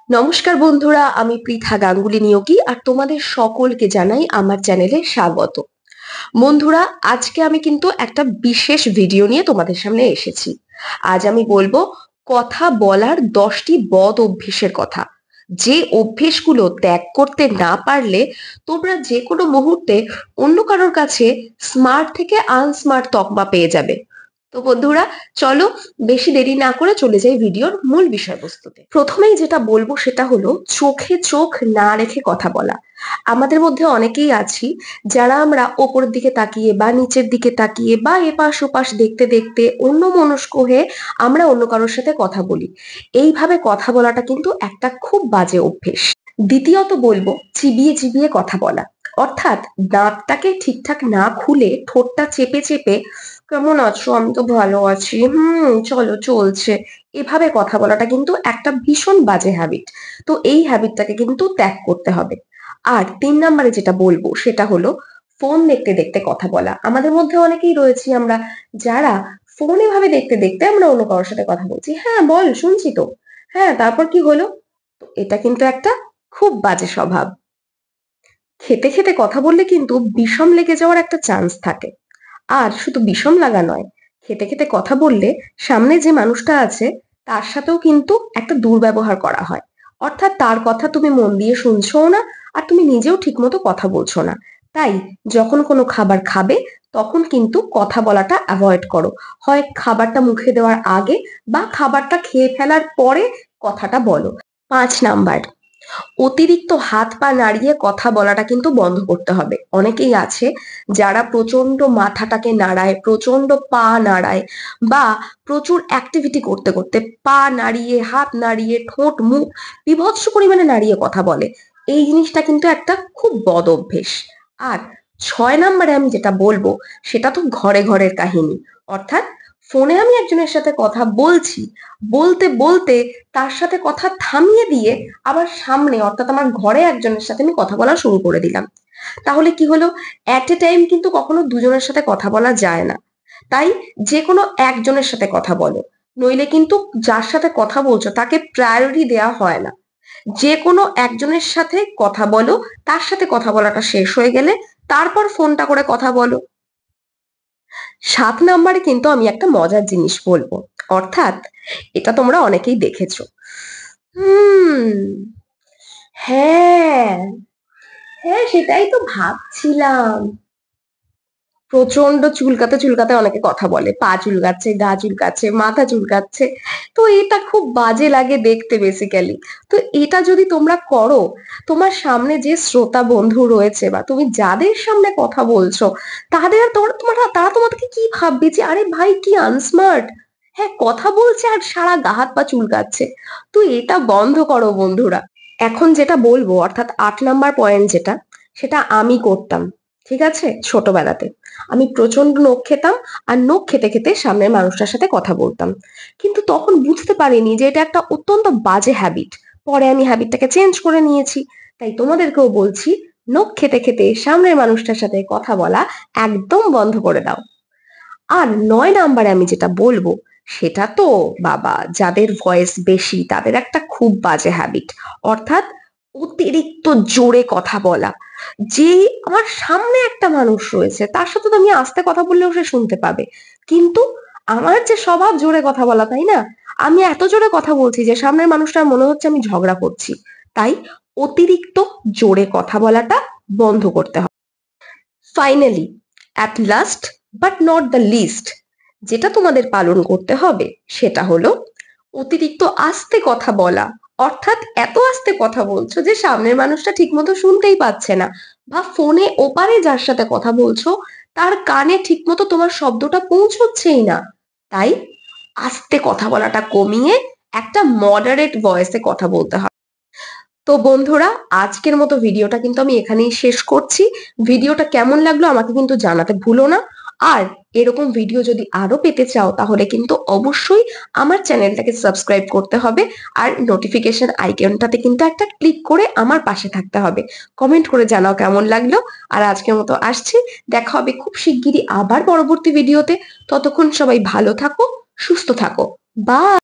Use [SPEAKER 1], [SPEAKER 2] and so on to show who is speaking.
[SPEAKER 1] নমস্কার বন্ধুরা, আমি পৃথা গাঙ্গুলি নিয়োগী আর তোমাদের সকলকে জানাই আমার চ্যানেলে স্বাগত। বন্ধুরা, আজকে আমি কিন্তু একটা বিশেষ ভিডিও নিয়ে তোমাদের সামনে এসেছি। আজ আমি বলবো কথা বলার 10টি বদ অভ্যেসের কথা, যে অভ্যেসগুলো ত্যাগ করতে না পারলে তোমরা যে কোনো মুহূর্তে অন্য কারোর কাছে স্মার্ট থেকে আনস্মার্ট তকমা পেয়ে যাবে। তো বন্ধুরা, চলো বেশি দেরি না করে চলে যাই ভিডিওর মূল বিষয়বস্তুতে। প্রথমেই যেটা বলবো সেটা হলো চোখে চোখ না রেখে কথা বলা। আমাদের মধ্যে অনেকেই আছি যারা আমরা ওপরের দিকে তাকিয়ে বা নিচের দিকে তাকিয়ে বা এপাশ ওপাশ দেখতে দেখতে অন্যমনস্ক হয়ে আমরা অন্য কারোর সাথে কথা বলি। এইভাবে কথা বলাটা কিন্তু একটা খুব বাজে অভ্যেস। দ্বিতীয়ত বলবো চিবিয়ে চিবিয়ে কথা বলা, অর্থাৎ দাঁতটাকে ঠিকঠাক না খুলে ঠোঁটটা চেপে চেপে কেমন আছো, আমি তো ভালো আছি, চলো চলছে, এভাবে কথা বলাটা কিন্তু একটা ভীষণ বাজে হ্যাবিট। তো এই হ্যাবিটটাকে কিন্তু ত্যাগ করতে হবে। আর 3 নম্বরে যেটা বলবো সেটা হলো ফোন দেখতে দেখতে কথা বলা। আমাদের মধ্যে অনেকেই রয়েছি আমরা যারা ফোন এভাবে দেখতে দেখতে আমরা অন্য কারোর সাথে কথা বলছি। হ্যাঁ বল, শুনছি তো। হ্যাঁ, তারপর কি হলো? তো এটা কিন্তু একটা খুব বাজে স্বভাব। খেতে খেতে কথা বললে কিন্তু বিষম লেগে যাওয়ার একটা চান্স থাকে। আর শুধু বিষম লাগা নয়, খেতে খেতে কথা বললে সামনে যে মানুষটা আছে তার সাথেও কিন্তু একটা দুর্ব্যবহার করা হয়। অর্থাৎ তার কথা তুমি মন দিয়ে শুনছোও না, আর তুমি নিজেও ঠিকমতো কথা বলছো না। তাই যখন কোনো খাবার খাবে তখন কিন্তু কথা বলাটা অ্যাভয়েড করো। হয় খাবারটা মুখে দেওয়ার আগে বা খাবারটা খেয়ে ফেলার পরে কথাটা বলো। 5 নাম্বার, অতিরিক্ত হাত পা নাড়িয়ে কথা বলাটা কিন্তু বন্ধ করতে হবে। অনেকেই আছে যারা প্রচন্ড মাথাটাকে নাড়ায়, প্রচন্ড পা নাড়ায়, বা প্রচুর অ্যাক্টিভিটি করতে করতে পা নাড়িয়ে, হাত নাড়িয়ে, ঠোঁট মুখ বীভৎস পরিমাণে নাড়িয়ে কথা বলে। এই জিনিসটা কিন্তু একটা খুব বদ অভ্যেস। আর 6 নম্বরে আমি যেটা বলবো সেটা তো ঘরে ঘরের কাহিনী। অর্থাৎ ফোনে আমি একজনের সাথে কথা বলছি, বলতে বলতে তার সাথে কথা থামিয়ে দিয়ে আবার সামনে অর্থাৎ আমার ঘরে একজনের সাথে আমি কথা বলা শুরু করে দিলাম। তাহলে কি হলো? এট এ টাইম কিন্তু কখনো দুজনের সাথে কথা বলা যায় না। তাই যে কোনো একজনের সাথে কথা বলো, নইলে কিন্তু যার সাথে কথা বলছো তাকে প্রায়োরিটি দেওয়া হয় না। যে কোনো একজনের সাথে কথা বলো, তার সাথে কথা বলাটা শেষ হয়ে গেলে তারপর ফোনটা করে কথা বলো। 7 নম্বরে কিন্তু আমি একটা মজার জিনিস বলবো, অর্থাৎ এটা তোমরা অনেকেই দেখেছো। হুম, হ্যাঁ, হ্যাঁ সেটাই তো ভাবছিলাম। প্রচন্ড চুলকাতে চুলকাতে অনেকে কথা বলে, পা চুলকাচ্ছে, গা চুলকাচ্ছে, মাথা চুলকাচ্ছে। তো এটা খুব বাজে লাগে দেখতে বেসিক্যালি। তো এটা যদি তোমরা করো, তোমার সামনে যে শ্রোতা বন্ধু রয়েছে বা তুমি যাদের সামনে কথা বলছো তাদের তারা তোমাদেরকে কি ভাববে যে আরে ভাই কি আনস্মার্ট, হ্যাঁ কথা বলছে আর সারা গা হাত পা চুলকাচ্ছে। তো এটা বন্ধ করো বন্ধুরা। এখন যেটা বলবো অর্থাৎ 8 নম্বর পয়েন্ট যেটা, সেটা আমি করতাম। ঠিক আছে, ছোটবেলাতে আমি প্রচন্ড নখ খেতাম, আর নখ খেতে খেতে সামনের মানুষটার সাথে কথা বলতাম। কিন্তু তখন বুঝতে পারিনি যে এটা একটা অত্যন্ত বাজে হ্যাবিট। পরে আমি হ্যাবিটটাকে চেঞ্জ করে নিয়েছি। তাই তোমাদেরকেও বলছি, নখ খেতে খেতে সামনের মানুষটার সাথে কথা বলা একদম বন্ধ করে দাও। আর 9 নম্বরে আমি যেটা বলবো সেটা তো বাবা, যাদের ভয়েস বেশি তাদের একটা খুব বাজে হ্যাবিট, অর্থাৎ অতিরিক্ত জোরে কথা বলা। যে আমার সামনে একটা মানুষ রয়েছে তার সাথে তো আমি আস্তে কথা বললেও সে শুনতে পাবে, কিন্তু আমার যে স্বভাব জোরে কথা বলা, তাই না? আমি এত জোরে কথা বলছি যে সামনের মানুষটার মনে হচ্ছে আমি ঝগড়া করছি। তাই অতিরিক্ত জোরে কথা বলাটা বন্ধ করতে হবে। Finally, at last but not the least, যেটা তোমাদের পালন করতে হবে সেটা হলো অতিরিক্ত আস্তে কথা বলা। অর্থাৎ এত আস্তে কথা বলছো যে সামনের মানুষটা ঠিকমতো শুনতেই পাচ্ছে না, বা ফোনে ওপারে যার সাথে কথা বলছো তার কানে ঠিকমতো তোমার শব্দটা পৌঁছচ্ছেই না। তাই আস্তে কথা বলাটা কমিয়ে একটা মডারেট ভয়েসে কথা বলতে হবে। তো বন্ধুরা, আজকের মতো ভিডিওটা কিন্তু আমি এখানেই শেষ করছি। ভিডিওটা কেমন লাগলো আমাকে কিন্তু জানাতে ভুলো না। আর এরকম ভিডিও যদি আরো পেতে চাও তাহলে কিন্তু অবশ্যই আমার চ্যানেলটাকে সাবস্ক্রাইব করতে হবে, আর নোটিফিকেশন আইকনটাতে কিন্তু একটা ক্লিক করে আমার পাশে থাকতে হবে। কমেন্ট করে জানাও কেমন লাগলো। আর আজকের মতো আসছি, দেখা হবে খুব শিগগিরই আবার পরবর্তী ভিডিওতে। ততক্ষণ সবাই ভালো থাকো, সুস্থ থাকো। বাই।